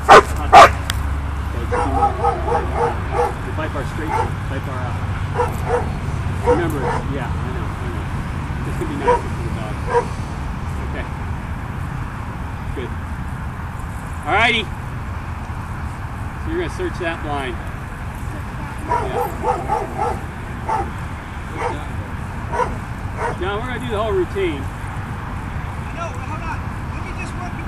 The bite bar straight, bite bar out. Remember, yeah, I know. This could be nice for the dog. Okay. Good. Alrighty. So you're going to search that blind. Yeah. John, we're going to do the whole routine. No, hold on. Let me just work it.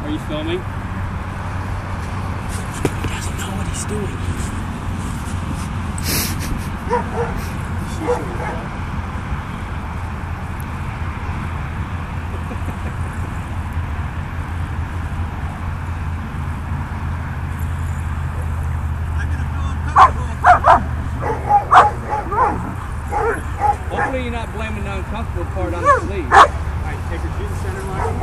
Are you filming? He doesn't know what he's doing. Hopefully you're not blaming the uncomfortable part on the sleeve. Alright, take her to the center line.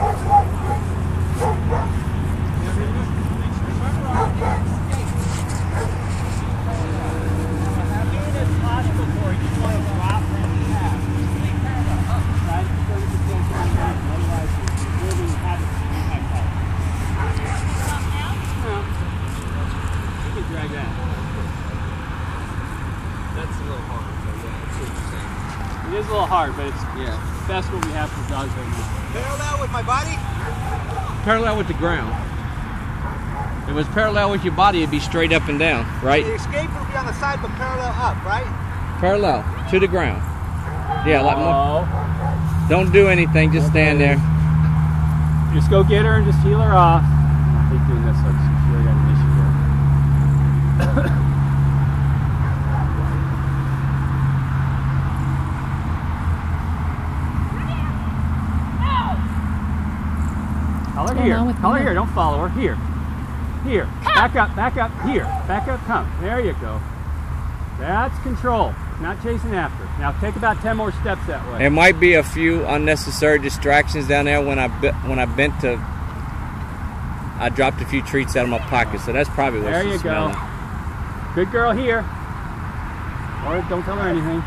Drag that. That's a little hard. It is a little hard, but it's best what we have for dogs right now. Parallel with my body? Parallel with the ground. If it was parallel with your body, it'd be straight up and down, right? The escape will be on the side, but parallel up, right? Parallel to the ground. Yeah, like more. Oh. Don't do anything, just stand there. Just go get her and just heel her off. I hate doing this, so she's really got an issue there. Color here. Color here. Don't follow her. Here. Here. Back up. Back up. Here. Back up. Come. There you go. That's control. Not chasing after. Now take about 10 more steps that way. There might be a few unnecessary distractions down there when I bent to. I dropped a few treats out of my pocket, so that's probably what she's smelling. There you go. Good girl here. Or don't tell her anything.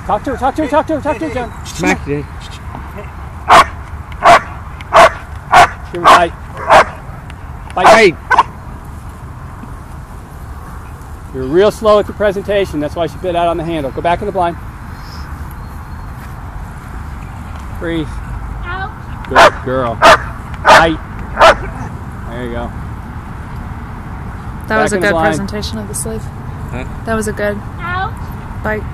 Talk to her, talk to her, talk to her, talk to her, John. Smack it. Give her a bite. Bite. Hey. You're real slow at the presentation. That's why she bit out on the handle. Go back in the blind. Freeze. Out. Good girl. Bite. There you go. That was a good presentation of the sleeve. Huh? That was a good Out. bite.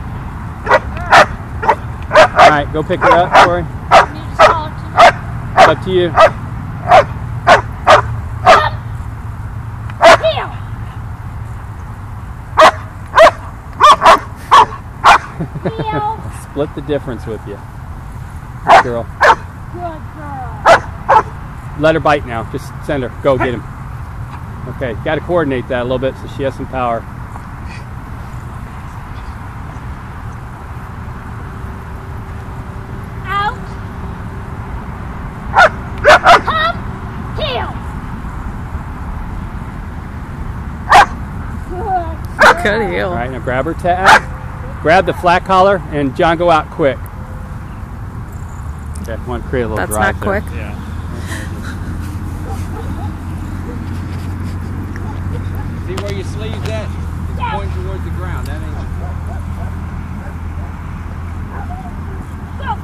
Alright, go pick her up, Corey. You just call it to me. It's up to you. Heel. Heel. Split the difference with you. Good girl. Good girl. Let her bite now. Just send her. Go get him. Okay, got to coordinate that a little bit so she has some power. Out. Come. Heel. Good. Good heel. All right, now grab her tab. Grab the flat collar and John, go out quick. Okay, I want to create a little That's drive not there. quick. Yeah. See where your sleeve's at? It's pointing towards the ground. That ain't. Go.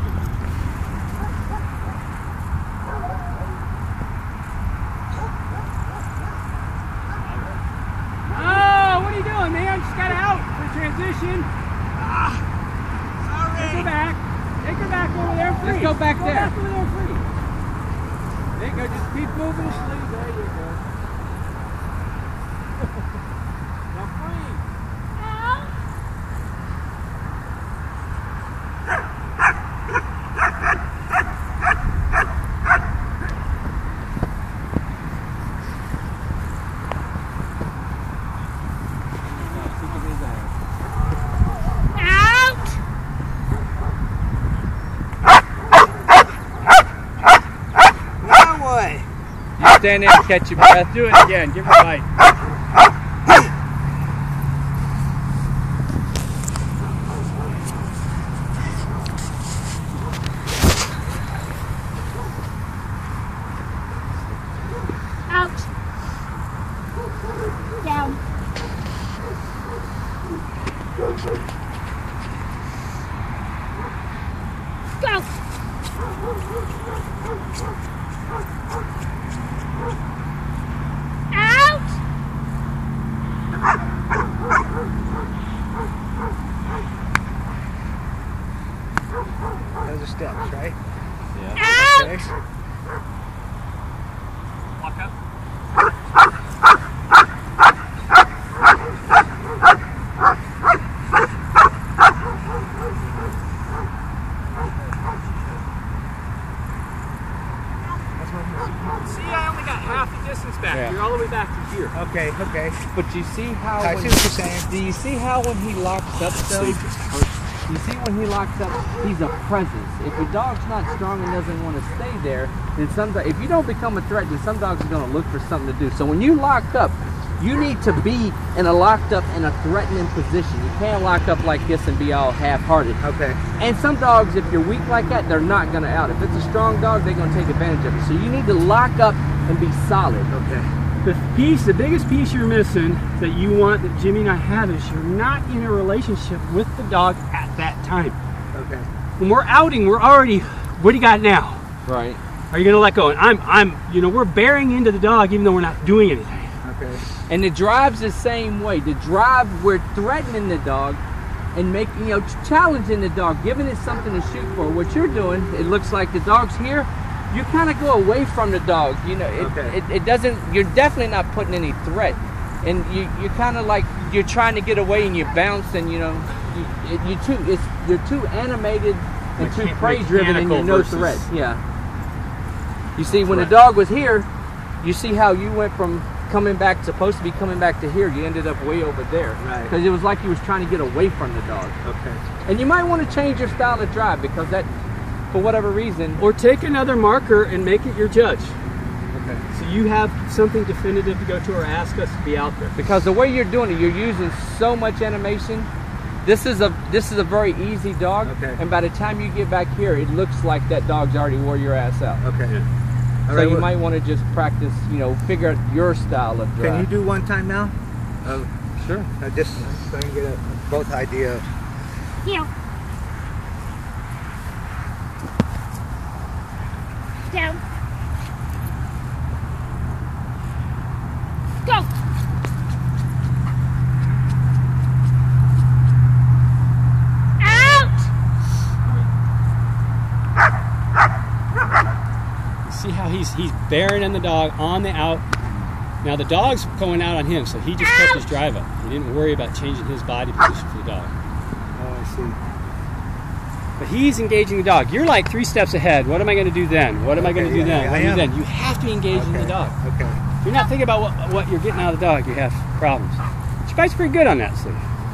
Oh, what are you doing, man? She's got out for transition. Sorry. Take her back. Take her back over there and free. Let's go back there. Back over there and free. There you go. Just keep moving the sleeve. There you go. Now free. Out. Out. One way. You stand there and catch your breath. Do it again. Give her a bite. Out! Those are steps, right? Out! Okay. Walk up. See, I only got half the distance back. Yeah. You're all the way back to here. Okay, okay. But you see how I when, see what you're saying. do you see how when he locks up though? You see when he locks up, he's a presence. If a dog's not strong and doesn't want to stay there, then if you don't become a threat, then some dogs are going to look for something to do. So when you lock up, you need to be in a locked up in a threatening position. You can't lock up like this and be all half-hearted. Okay. And some dogs, if you're weak like that, they're not going to out. If it's a strong dog, they're going to take advantage of it. So you need to lock up and be solid. Okay. The biggest piece you're missing that you want, that Jimmy and I have, is you're not in a relationship with the dog at that time. Okay. When we're outing, we're already, what do you got now? Right. Are you gonna let go? And we're bearing into the dog even though we're not doing anything. Okay. And the drive's the same way. The drive, we're threatening the dog and making, challenging the dog, giving it something to shoot for. What you're doing, it looks like the dog's here. You kind of go away from the dog. It doesn't, you're definitely not putting any threat. And you're kind of like, you're trying to get away and you bounce and, you're too animated and too prey driven and you're no threat. Yeah. You see, when the dog was here, you see how you went from supposed to be coming back to here, you ended up way over there. Right. Because it was like you was trying to get away from the dog. Okay. And you might want to change your style of drive because that, for whatever reason. Or take another marker and make it your judge. Okay. So you have something definitive to go to or ask us to be out there. Because the way you're doing it, you're using so much animation. This is a very easy dog. Okay. And by the time you get back here, it looks like that dog's already wore your ass out. Okay. Yeah. All So right, you well, might want to just practice, figure out your style of drive. Can you do one time now? Sure. Just so I can get both idea of. Heel. Down. Go. Out. You see how he's bearing in the dog on the out. Now the dog's going out on him, so he just kept his drive up. He didn't worry about changing his body position for the dog. Oh, I see. But he's engaging the dog. You're like 3 steps ahead. What am I going to do then? What am I going to do then? yeah, What I do I do am. then? You have to be engaging the dog. Okay. If you're not thinking about what you're getting out of the dog, you have problems. She bites pretty good on that, so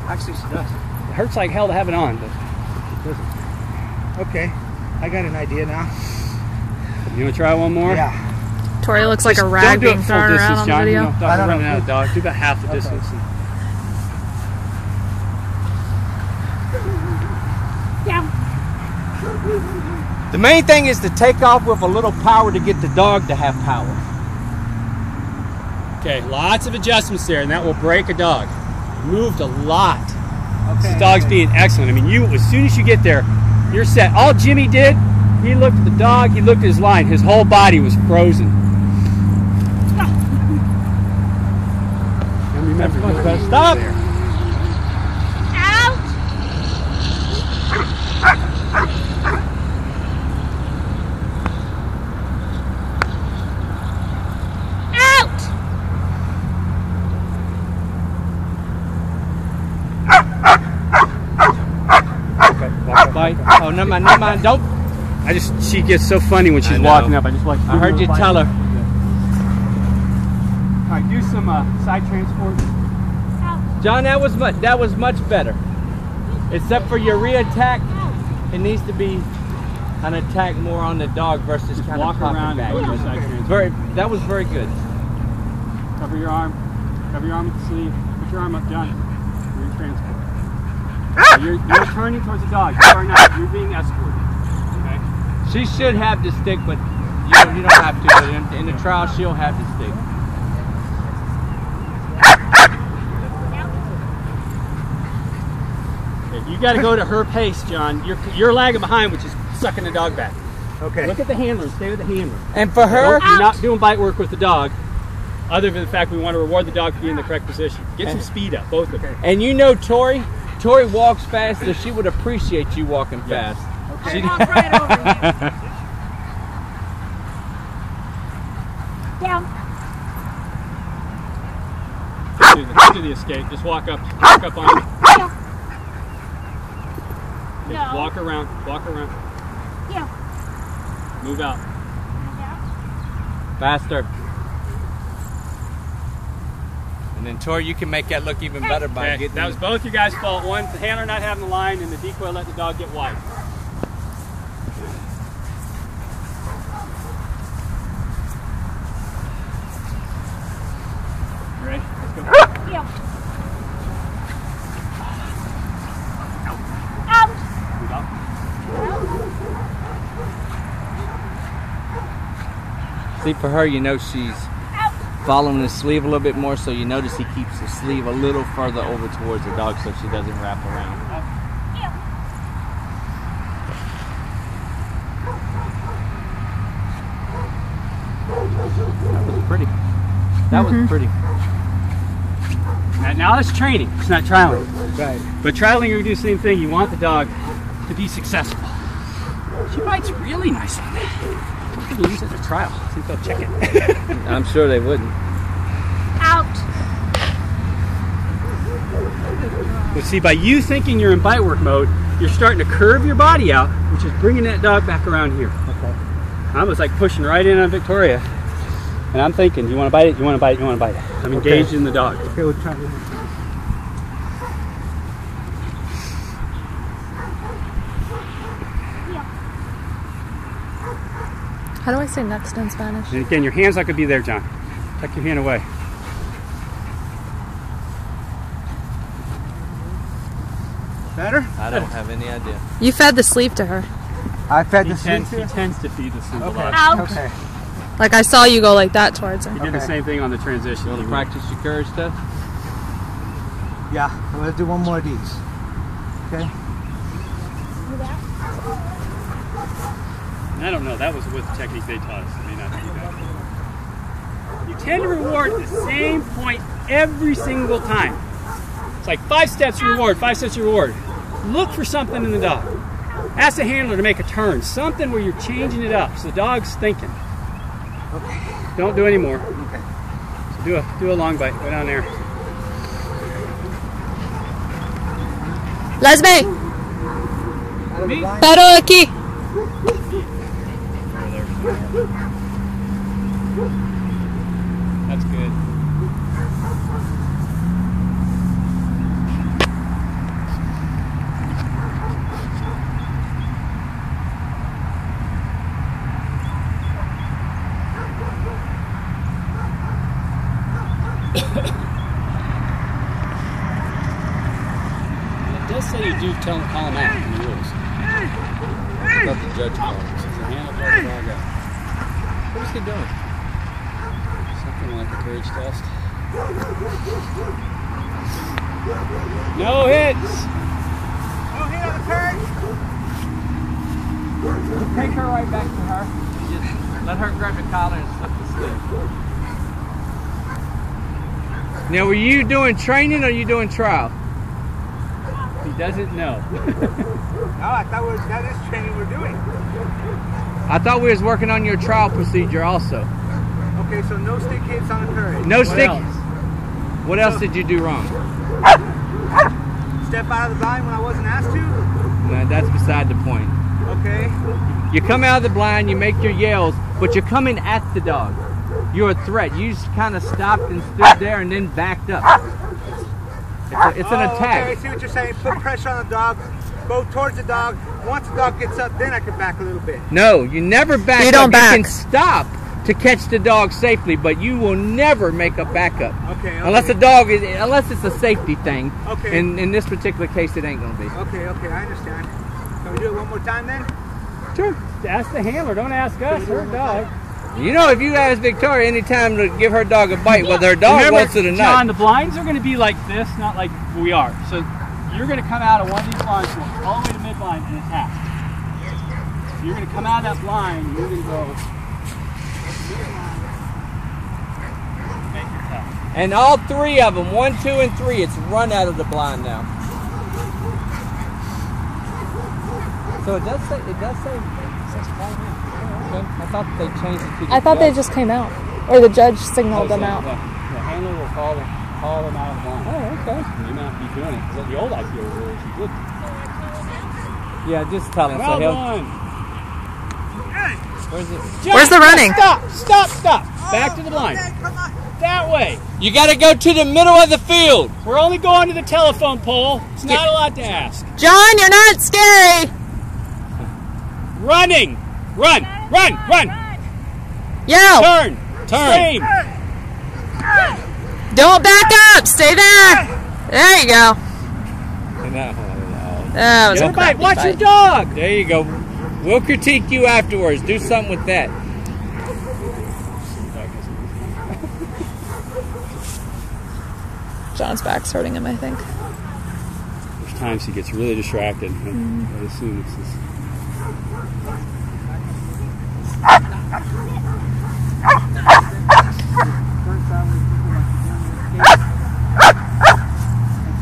Actually, she does. it hurts like hell to have it on, but it doesn't. Okay. I got an idea now. You want to try one more? Yeah. Tori looks like a Don't rag do it being full thrown around distance, on the John. video. You know, I dog don't running know. out of dog. Do about half the Okay. distance. Down. The main thing is to take off with a little power to get the dog to have power. Okay, lots of adjustments there, and that will break a dog. Moved a lot. Okay. This dog's being excellent. I mean, as soon as you get there, you're set. All Jimmy did, he looked at the dog, he looked at his line. His whole body was frozen. And remember, you gotta stop. Out. Out. Bite. Oh, never mind. Don't. She gets so funny when I she's know. walking up. I just like. I heard you tell her. All right, do some side transport. John, that was much better. Except for your re-attack, it needs to be an attack more on the dog versus kind Walk of popping around back. and go to side transport. That was very good. Cover your arm. Cover your arm with the sleeve. Put your arm up, John. You're in transport. You're turning towards the dog. You are not. You're being escorted. Okay. She should have the stick, but you don't have to. But in the trial, she'll have the stick. Okay, You got to go to her pace, John. You're lagging behind, which is sucking the dog back. Okay. Look at the handler and stay with the handler. And for her, You're not doing bite work with the dog, other than the fact we want to reward the dog for being in the correct position. Get some speed up, both of them. and you know Tori walks fast, so she would appreciate you walking fast. I walk right over you. Down. Do the escape. Just walk up on it. Okay, No. walk around. Yeah. Move out. Faster. And then Tori, you can make that look even better by Okay, getting. that was both you guys' fault. One, the handler not having the line, and the decoy let the dog get wide. You ready? Let's go. Yeah. Out. Move out. See, for her, you know she's following the sleeve a little bit more, so you notice he keeps the sleeve a little further over towards the dog so she doesn't wrap around. That was pretty. That was pretty. Now that's training. It's not trialing. Right. But trialing, you do the same thing. You want the dog to be successful. She bites really nice on that. We could use it as a trial. See if they'll check it. I'm sure they wouldn't. Out. But see, by you thinking you're in bite work mode, you're starting to curve your body out, which is bringing that dog back around here. Okay. I was like pushing right in on Victoria. And I'm thinking, you want to bite it? You want to bite it? You want to bite it? I'm engaged in the dog. Okay, we'll try this. How do I say next in Spanish? And again, your hand's not going to be there, John. Tuck your hand away. Better? I don't have any idea. You fed the sleeve to her. I fed He the tends sleeve. to feed the sleeve a Okay. lot. Out. Okay. Like I saw you go like that towards He her. did the Okay. same thing on the transition. You want to practice your courage stuff? Yeah. I'm gonna do one more of these. Okay. I don't know. That was what the technique they taught us. I mean, not you guys. You tend to reward at the same point every single time. It's like 5 steps reward, 5 steps reward. Look for something in the dog. Ask the handler to make a turn, something where you're changing it up, so the dog's thinking. Okay. Don't do any more. Okay. So do a long bite. Go down there. Lesme, Out of the line. pero aquí. That's good. It does say you do call them out in the rules. Let the judge call it. So handle the dog out. What is he doing? Something like a courage test. No hits! No hit on the courage. Take her right back to her. Just let her grab the collar and slip the sleeve. Now, were you doing training or are you doing trial? He doesn't know. No, I thought that is training we're doing. I thought we was working on your trial procedure also. Okay, so no stick hits on the courage. No What stick. else? What else did you do wrong? Step out of the line when I wasn't asked to. No, that's beside the point. Okay. You come out of the blind, you make your yells, but you're coming at the dog. You're a threat. You just kind of stopped and stood there and then backed up. It's an attack. Okay, I see what you're saying. Put pressure on the dog. Go towards the dog. Once the dog gets up, then I can back a little bit. No, you never back You up. don't back. You can stop to catch the dog safely, but you will never make a backup. Okay. Unless the dog is, unless it's a safety thing. Okay. And in this particular case, it ain't gonna be. Okay, I understand. Can we do it one more time then? Sure. Ask the handler. Don't ask us. Her dog. You know, if you ask Victoria anytime to give her dog a bite, whether her dog Remember, wants it or John, not. the blinds are going to be like this, not like we are. So you're going to come out of one of these blind points all the way to midline and attack. So you're going to come out of that blind and you're going to go midline, make your attack. And all three of them, 1, 2, and 3, it's run out of the blind now. So it does say okay. I thought they changed it to the I thought they judge. just came out. Or the judge signaled them out. The handler will call them out of the blind. Oh, okay. And you might not be doing it. Because the old IPO rules, you did. Yeah, just tell him. So Well he'll, done. where's it? Where's the running? Stop. Back to the blind. That way. You got to go to the middle of the field. We're only going to the telephone pole. It's not a lot to ask. John, you're not scary. Running. Run. Yo, Turn. Scream. don't back up. Stay there. There you go. That was a crappy Watch your fight. dog. There you go. We'll critique you afterwards. Do something with that. John's back's hurting him, I think. There's times he gets really distracted. I assume it's this.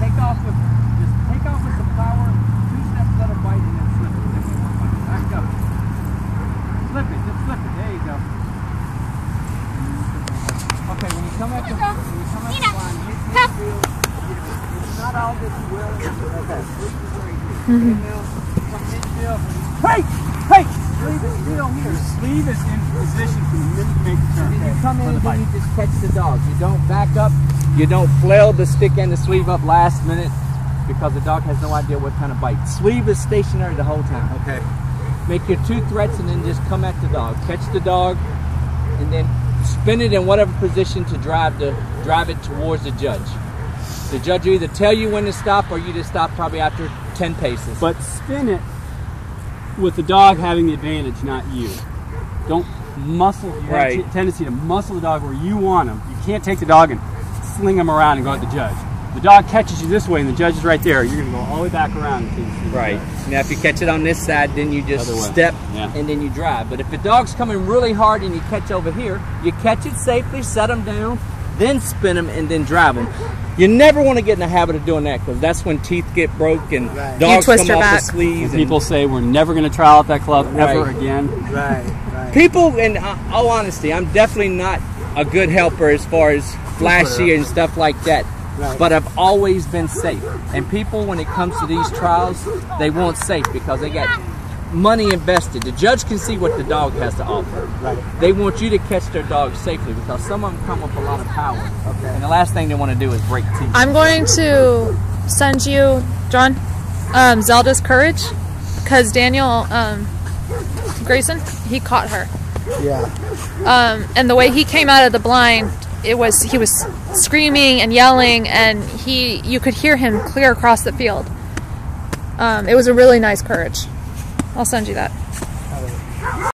Take off with some power, 2 steps, let her bite, and then slip it. Back up. Slip it, just slip it. There you go. Okay, when you come at the line, hit the field. It's not all that you will. Okay. Hey! Sleeve is still here. Your sleeve is in position from the minute you make the turn. Then you come in and then you just catch the dog. You don't back up. You don't flail the stick and the sleeve up last minute because the dog has no idea what kind of bite. Sleeve is stationary the whole time. Okay. Make your 2 threats and then just come at the dog. Catch the dog and then spin it in whatever position to drive it towards the judge. The judge will either tell you when to stop or you just stop probably after 10 paces. But spin it with the dog having the advantage, not you. Don't muscle. You have a tendency to muscle the dog where you want him. You can't take the dog and sling him around and go at the judge. The dog catches you this way and the judge is right there. You're going to go all the way back around until you see the Right. judge. Now if you catch it on this side, then you just Other way. step Yeah. and then you drive. But if the dog's coming really hard and you catch over here, you catch it safely, set them down, then spin them and then drive them. You never want to get in the habit of doing that because that's when teeth get broke and dogs twist come your off back. the sleeves. People say we're never going to try out that club ever Right. again. Right. People, in all honesty, I'm definitely not a good helper as far as flashy and stuff like that. Right. But I've always been safe. And people, when it comes to these trials, they want safe because they got money invested. The judge can see what the dog has to offer. Right. They want you to catch their dog safely because some of them come with a lot of power. Okay. And the last thing they want to do is break teeth. I'm going to send you, John, Zelda's Courage, because Daniel Grayson, he caught her. Yeah. And the way he came out of the blind, he was screaming and yelling, and you could hear him clear across the field. It was a really nice Courage. I'll send you that.